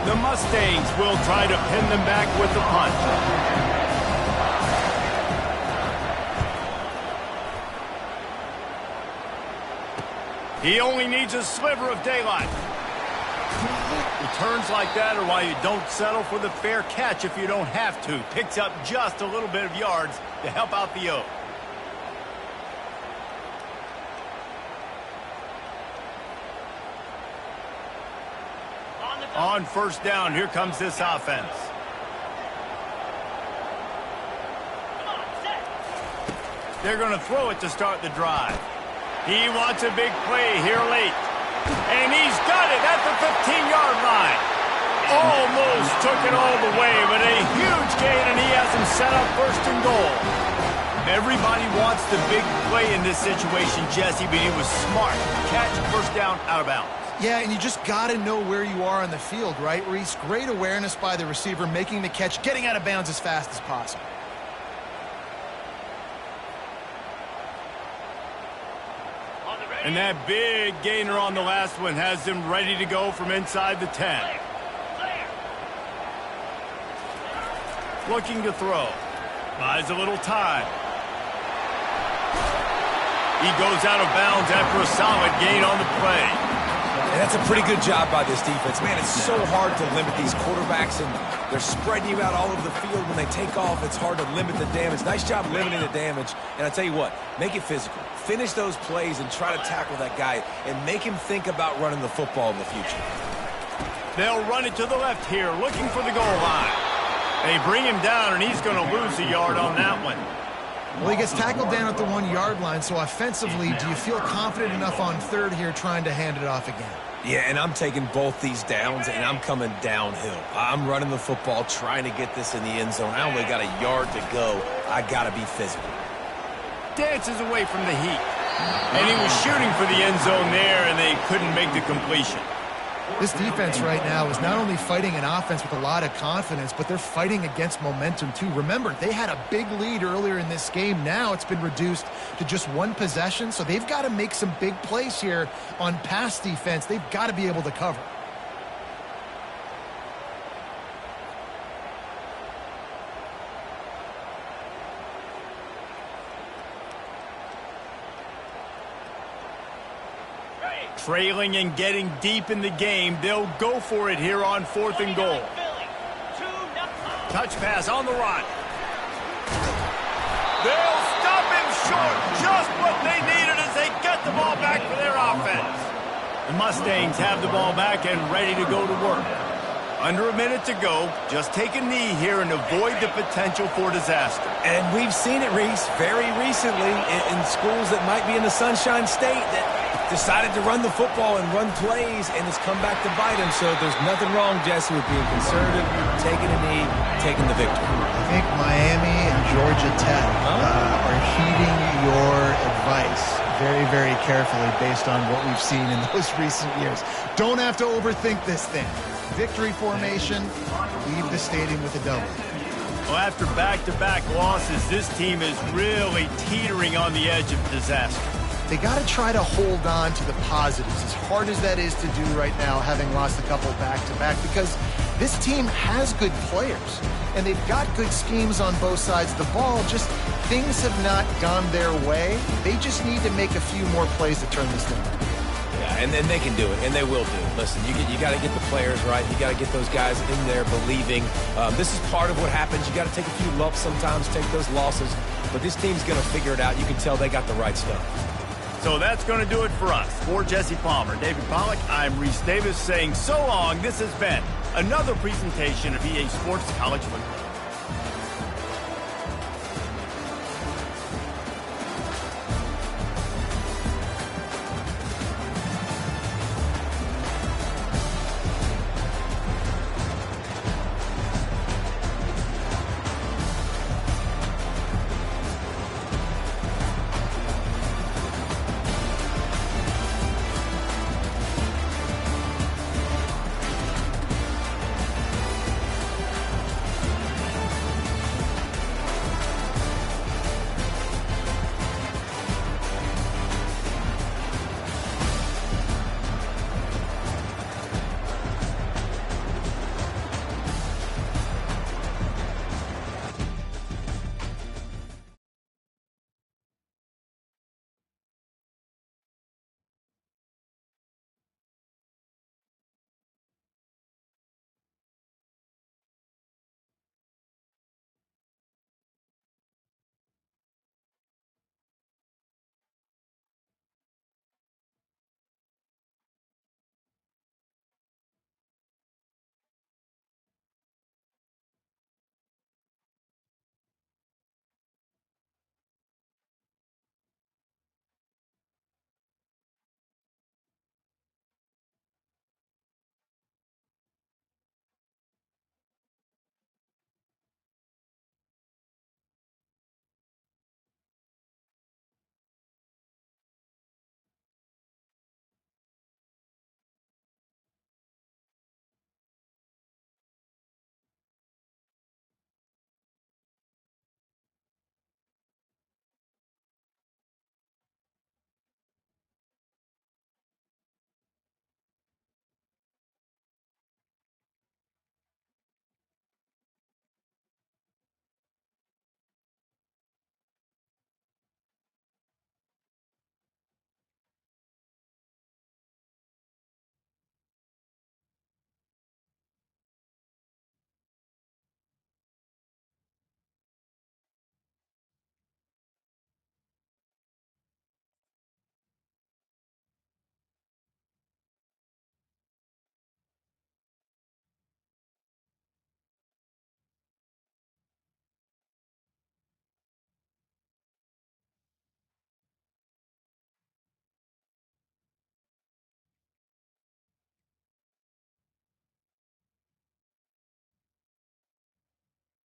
The Mustangs will try to pin them back with the punt. He only needs a sliver of daylight. Returns like that are why you don't settle for the fair catch if you don't have to. Picks up just a little bit of yards to help out the O. On first down, here comes this offense. They're going to throw it to start the drive. He wants a big play here late. And he's got it at the 15-yard line. Almost took it all the way, but a huge gain, and he has him set up 1st and goal. Everybody wants the big play in this situation, Jesse, but he was smart. Catch, first down, out of bounds. Yeah, and you just got to know where you are on the field, right, Reese? Great awareness by the receiver, making the catch, getting out of bounds as fast as possible. And that big gainer on the last one has him ready to go from inside the 10. Looking to throw. Buys a little time. He goes out of bounds after a solid gain on the play. And that's a pretty good job by this defense. Man, it's so hard to limit these quarterbacks, and they're spreading you out all over the field. When they take off, it's hard to limit the damage. Nice job limiting the damage. And I tell you what, make it physical. Finish those plays and try to tackle that guy and make him think about running the football in the future. They'll run it to the left here, looking for the goal line. They bring him down, and he's going to lose a yard on that one. Well, he gets tackled down at the 1-yard line, so offensively, do you feel confident enough on third here trying to hand it off again? Yeah, and I'm taking both these downs, and I'm coming downhill. I'm running the football, trying to get this in the end zone. I only got a yard to go. I got to be physical. Dances away from the heat. And he was shooting for the end zone there, and they couldn't make the completion. This defense right now is not only fighting an offense with a lot of confidence, but they're fighting against momentum too. Remember, they had a big lead earlier in this game. Now it's been reduced to just one possession, so they've got to make some big plays here on pass defense. They've got to be able to cover. Trailing and getting deep in the game, they'll go for it here on 4th and goal. Touch pass on the run. They'll stop him short. Just what they needed as they get the ball back for their offense. The Mustangs have the ball back and ready to go to work. Under a minute to go. Just take a knee here and avoid the potential for disaster. And we've seen it, Reese, very recently in schools that might be in the Sunshine State that decided to run the football and run plays, and it's come back to bite him. So there's nothing wrong, Jesse, with being conservative, taking a knee, taking the victory. I think Miami and Georgia Tech are heeding your advice very, very carefully based on what we've seen in those recent years. Don't have to overthink this thing. Victory formation, leave the stadium with a W. Well, after back-to-back losses, this team is really teetering on the edge of disaster. They got to try to hold on to the positives, as hard as that is to do right now, having lost a couple back-to-back, because this team has good players, and they've got good schemes on both sides of the ball. Just things have not gone their way. They just need to make a few more plays to turn this thing around. Yeah, and then they can do it, and they will do it. Listen, you got to get the players right. You got to get those guys in there believing. This is part of what happens. You got to take a few lumps sometimes, take those losses, but this team's going to figure it out. You can tell they got the right stuff. So that's going to do it for us. For Jesse Palmer, David Pollack, I'm Reese Davis saying so long. This has been another presentation of EA Sports College Football.